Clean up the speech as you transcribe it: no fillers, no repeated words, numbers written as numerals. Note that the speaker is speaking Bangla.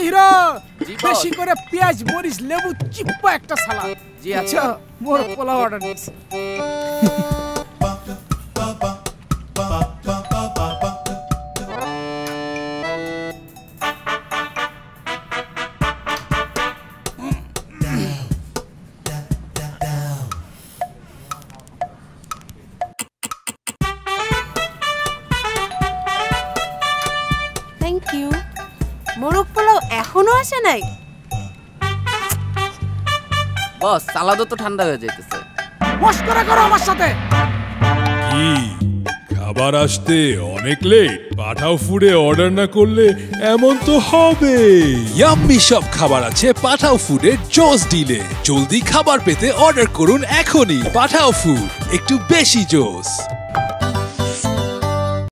হিরো বেশি করে পেঁয়াজ মরিচ লেবু চিপ্পা একটা সালাদ। জি আচ্ছা, মোর পোলাও অর্ডার দিচ্ছি। Thank you. মোরগ পোলাও এখনো আসে নাই? বস সালাদও তো ঠান্ডা হয়ে যাইতেছে। মস্করা করো আমার সাথে। কি খাবার আসতে অনেক লেট? পাঠাও ফুডে অর্ডার না করলে এমন তো হবে। ইয়াম্মি সব খাবার আছে পাঠাও ফুডে জোস ডিলে। জলদি খাবার পেতে অর্ডার করুন এখনই। পাঠাও ফুড, একটু বেশি জোস।